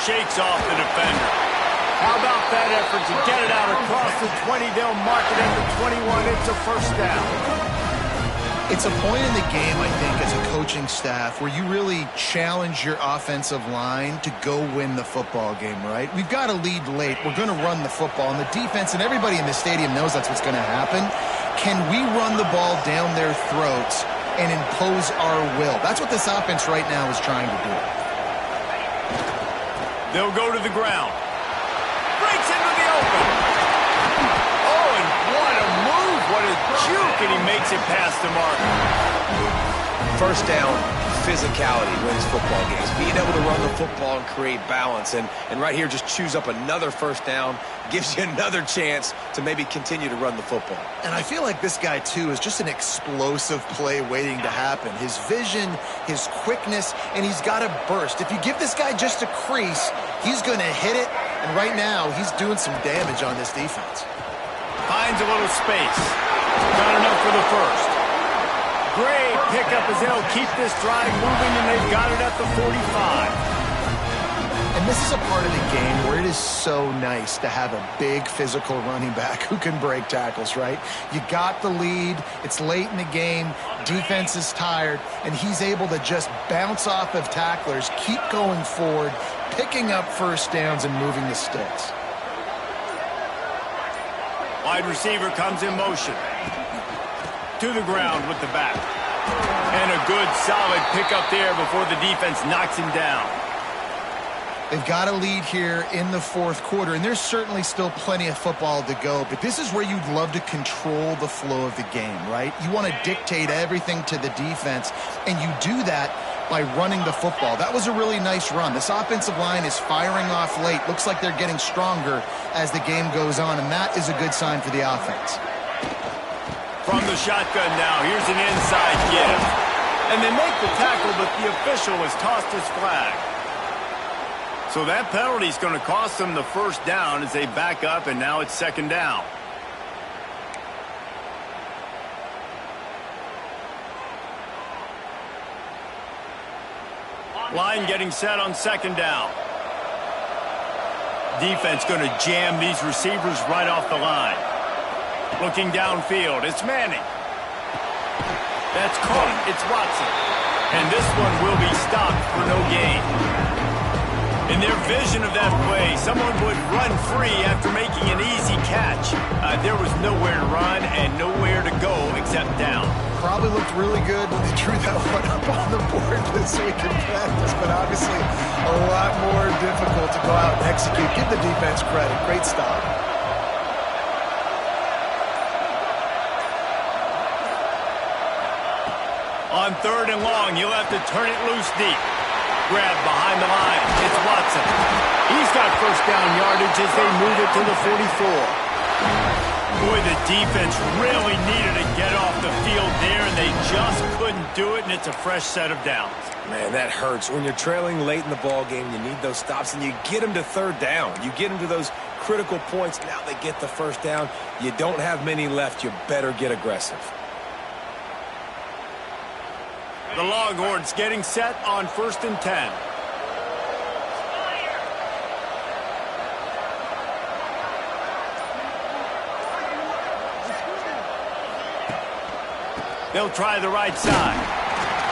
Shakes off the defender. How about that effort to get it out across the 20? They'll mark it at the 21. It's a first down. It's a point in the game, I think, as a coaching staff where you really challenge your offensive line to go win the football game, right? We've got to lead late. We're going to run the football. And the defense and everybody in the stadium knows that's what's going to happen. Can we run the ball down their throats and impose our will? That's what this offense right now is trying to do. They'll go to the ground. Breaks into the open. Oh, and what a move. What a juke, and he makes it past the mark. First down, physicality wins football games. Being able to run the football and create balance. And right here, just choose up another first down. Gives you another chance to maybe continue to run the football. And I feel like this guy, too, is just an explosive play waiting to happen. His vision, his quickness, and he's got a burst. If you give this guy just a crease, he's going to hit it. And right now, he's doing some damage on this defense. Finds a little space. Got enough for the first. Great pickup as they'll keep this drive moving, and they've got it at the 45. And this is a part of the game where it is so nice to have a big physical running back who can break tackles, right? You got the lead. It's late in the game. Defense is tired, and he's able to just bounce off of tacklers, keep going forward, picking up first downs and moving the sticks. Wide receiver comes in motion. To the ground with the back. And a good, solid pickup there before the defense knocks him down. They've got a lead here in the fourth quarter, and there's certainly still plenty of football to go, but this is where you'd love to control the flow of the game, right? You want to dictate everything to the defense, and you do that by running the football. That was a really nice run. This offensive line is firing off late. Looks like they're getting stronger as the game goes on, and that is a good sign for the offense. From the shotgun now, here's an inside give. And they make the tackle, but the official has tossed his flag. So that penalty is going to cost them the first down as they back up, and now it's second down. Line getting set on second down. Defense going to jam these receivers right off the line. Looking downfield, it's Manning. That's caught, it's Watson. And this one will be stopped for no gain. In their vision of that play, someone would run free after making an easy catch. There was nowhere to run and nowhere to go except down. Probably looked really good when they drew that one up on the board this week in practice, but obviously a lot more difficult to go out and execute. Give the defense credit. Great stop. On third and long, you'll have to turn it loose deep. Grab behind the line. It's Watson. He's got first down yardage as they move it to the 44. Boy, the defense really needed to get off the field there, and they just couldn't do it, and it's a fresh set of downs. Man, that hurts. When you're trailing late in the ball game, you need those stops, and you get them to third down. You get them to those critical points. Now they get the first down. You don't have many left. You better get aggressive. The Longhorns getting set on 1st and 10. They'll try the right side.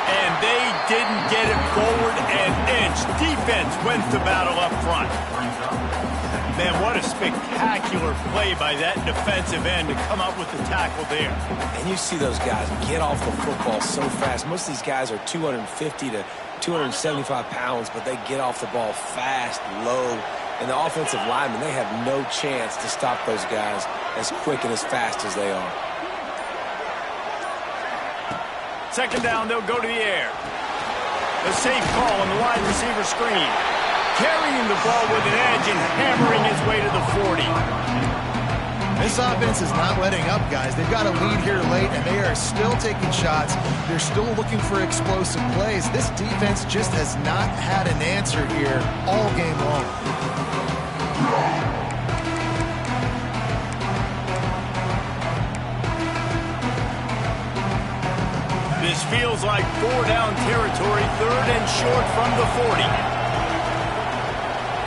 And they didn't get it forward an inch. Defense wins the battle up front. Man, what a spectacular play by that defensive end to come up with the tackle there. And you see those guys get off the football so fast. Most of these guys are 250 to 275 pounds, but they get off the ball fast, low. And the offensive linemen, they have no chance to stop those guys as quick and as fast as they are. Second down, they'll go to the air. A safe call on the wide receiver screen. Carrying the ball with an edge and hammering his way to the 40. This offense is not letting up, guys. They've got a lead here late, and they are still taking shots. They're still looking for explosive plays. This defense just has not had an answer here all game long. This feels like 4-down territory, third and short from the 40.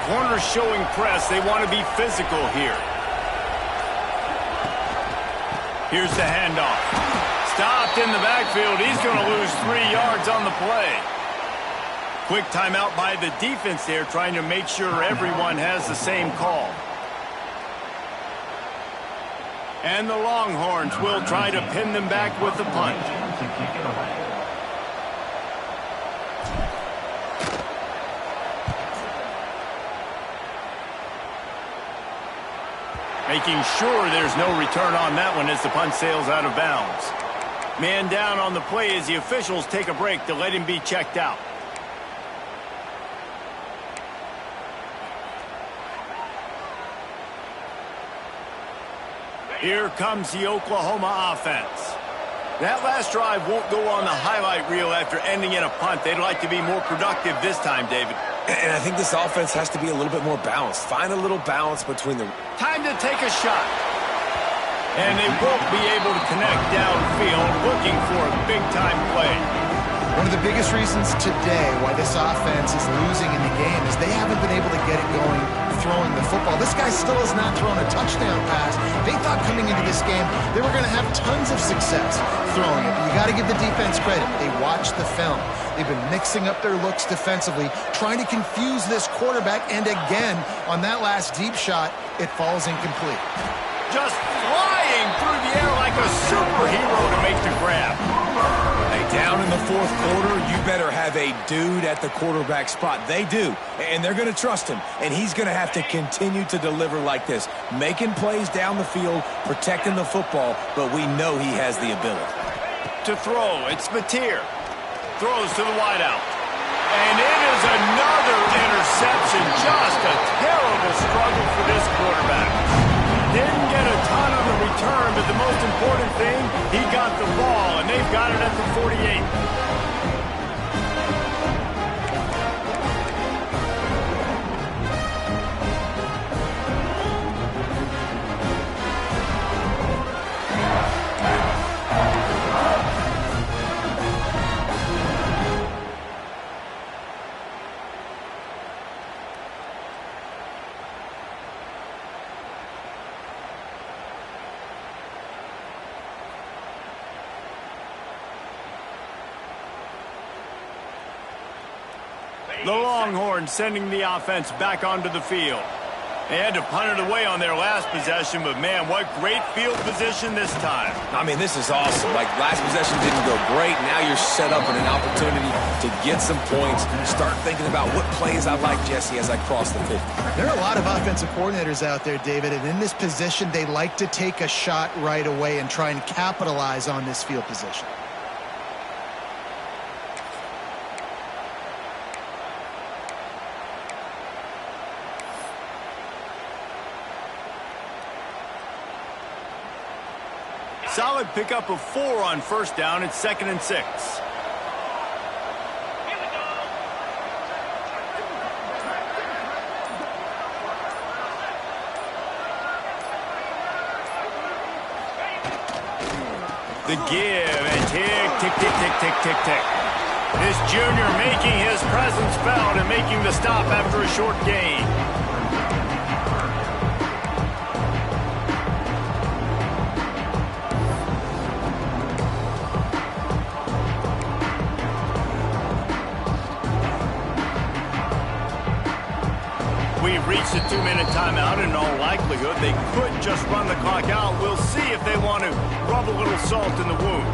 Corners showing press. They want to be physical here. Here's the handoff. Stopped in the backfield. He's going to lose 3 yards on the play. Quick timeout by the defense there, trying to make sure everyone has the same call. And the Longhorns will try to pin them back with the punt. Making sure there's no return on that one as the punt sails out of bounds. Man down on the play as the officials take a break to let him be checked out. Here comes the Oklahoma offense. That last drive won't go on the highlight reel after ending in a punt. They'd like to be more productive this time, David. And I think this offense has to be a little bit more balanced. Find a little balance between the... Time to take a shot. And they won't be able to connect downfield, looking for a big-time play. One of the biggest reasons today why this offense is losing in the game is they haven't been able to get it going throwing the football. This guy still has not thrown a touchdown pass. They thought coming into this game they were going to have tons of success throwing it. But you got to give the defense credit. They watched the film. They've been mixing up their looks defensively, trying to confuse this quarterback. And again, on that last deep shot, it falls incomplete. Just flying through the air like a superhero to make the grab. Hey, down in the fourth quarter, you better have a dude at the quarterback spot. They do, and they're going to trust him, and he's going to have to continue to deliver like this, making plays down the field, protecting the football, but we know he has the ability. To throw, it's Mateer. Throws to the wideout. And it is another interception. Just a terrible struggle for this quarterback. Didn't get a ton on the return, but the most important thing, he got the ball, and they've got it at the 48. The Longhorns sending the offense back onto the field. They had to punt it away on their last possession, but man, what great field position this time. I mean, this is awesome. Like, last possession didn't go great. Now you're set up in an opportunity to get some points. Start thinking about what plays I like, Jesse, as I cross the 50. There are a lot of offensive coordinators out there, David, and in this position, they like to take a shot right away and try and capitalize on this field position. Solid pickup of 4 on first down. It's 2nd and 6. The give and tick, tick, tick, tick, tick, tick, tick. This junior making his presence felt and making the stop after a short gain. We've reached a 2-minute timeout, and in all likelihood, they could just run the clock out. We'll see if they want to rub a little salt in the wound.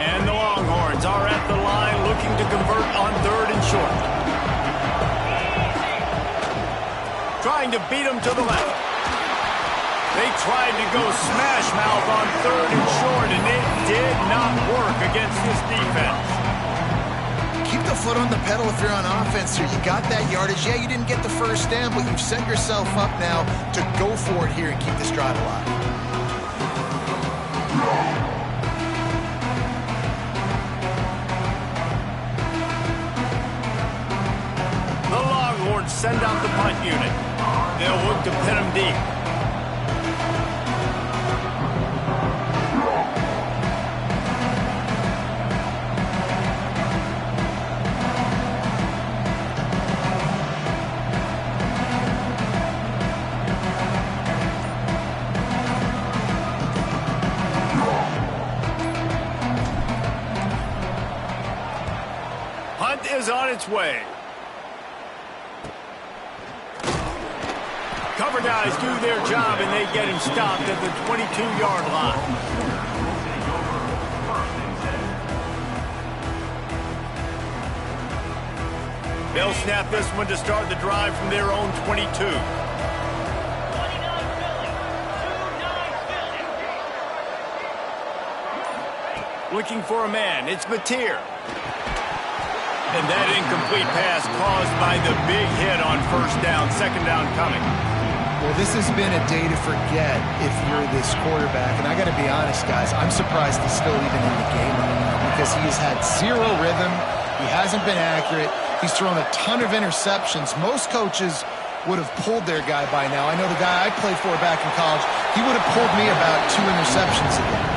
And the Longhorns are at the line looking to convert on 3rd and short. Trying to beat them to the left. They tried to go smash mouth on 3rd and short, and it did not work against this defense. Keep the foot on the pedal if you're on offense here. You got that yardage. Yeah, you didn't get the first down, but you've set yourself up now to go for it here and keep this drive alive. The Longhorns send out the punt unit. They'll look to pin them deep. Is on its way. Cover guys do their job, and they get him stopped at the 22-yard line. They'll snap this one to start the drive from their own 22. Looking for a man. It's Mateer. And that incomplete pass caused by the big hit on first down. Second down coming. Well, this has been a day to forget if you're this quarterback. And I got to be honest, guys, I'm surprised he's still even in the game right now because he has had zero rhythm. He hasn't been accurate. He's thrown a ton of interceptions. Most coaches would have pulled their guy by now. I know the guy I played for back in college, he would have pulled me about 2 interceptions again.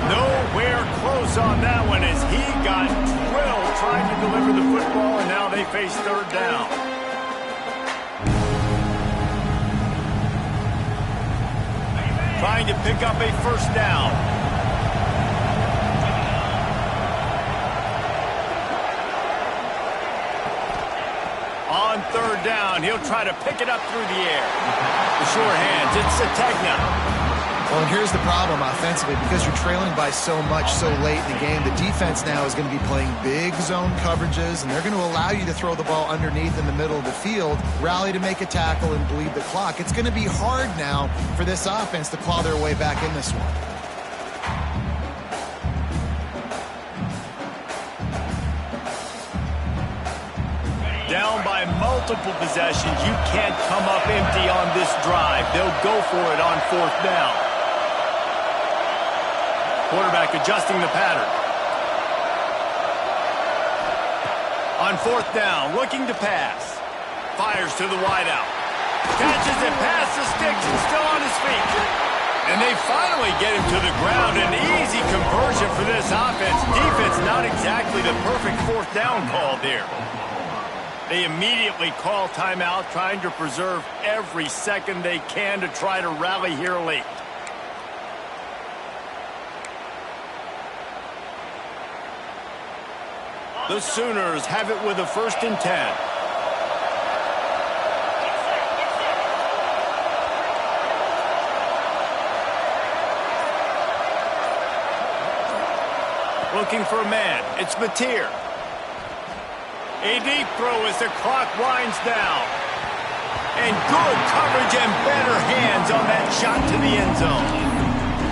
Nowhere close on that one as he got drilled trying to deliver the football, and now they face third down. Trying to pick up a first down. On third down, he'll try to pick it up through the air. The short hands, it's Sategna. Well, and here's the problem offensively. Because you're trailing by so much so late in the game, the defense now is going to be playing big zone coverages, and they're going to allow you to throw the ball underneath in the middle of the field, rally to make a tackle, and bleed the clock. It's going to be hard now for this offense to claw their way back in this one. Down by multiple possessions. You can't come up empty on this drive. They'll go for it on fourth down. Quarterback adjusting the pattern. On fourth down, looking to pass. Fires to the wideout. Catches it past the sticks and still on his feet. And they finally get him to the ground. An easy conversion for this offense. Defense not exactly the perfect fourth down call there. They immediately call timeout, trying to preserve every second they can to try to rally here late. The Sooners have it with a 1st and 10. Looking for a man. It's Mateer. A deep throw as the clock winds down. And good coverage and better hands on that shot to the end zone.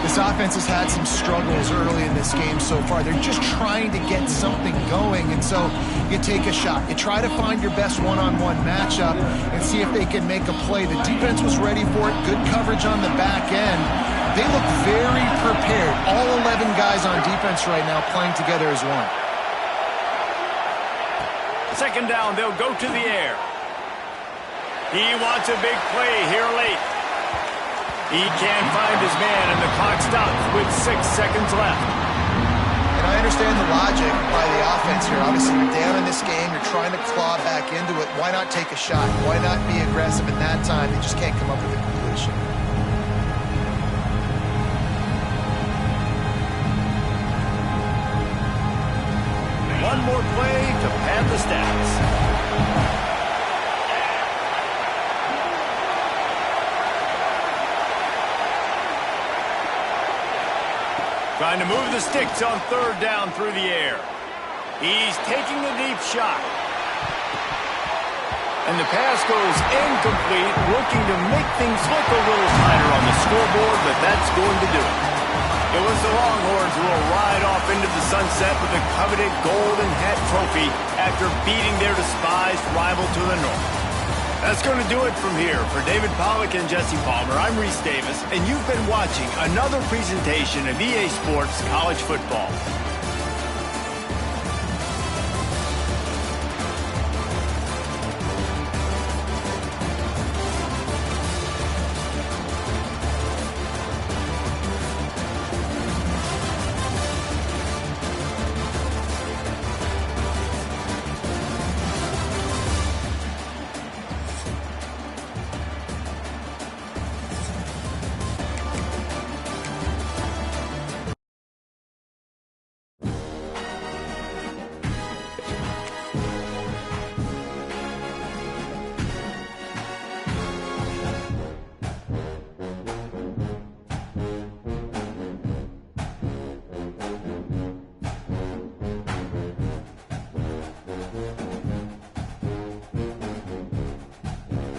This offense has had some struggles early in this game so far. They're just trying to get something going, and so you take a shot. You try to find your best one-on-one matchup and see if they can make a play. The defense was ready for it. Good coverage on the back end. They look very prepared. All 11 guys on defense right now playing together as one. Second down, they'll go to the air. He wants a big play here late. He can't find his man, and the clock stops with 6 seconds left. And I understand the logic by the offense here. Obviously, you're down in this game. You're trying to claw back into it. Why not take a shot? Why not be aggressive in that time? They just can't come up with a completion. One more play to pad the stats. Trying to move the sticks on third down through the air. He's taking the deep shot. And the pass goes incomplete, looking to make things look a little tighter on the scoreboard, but that's going to do it. It was the Longhorns who will ride off into the sunset with the coveted Golden Hat Trophy after beating their despised rival to the north. That's going to do it from here. For David Pollack and Jesse Palmer, I'm Reese Davis, and you've been watching another presentation of EA Sports College Football.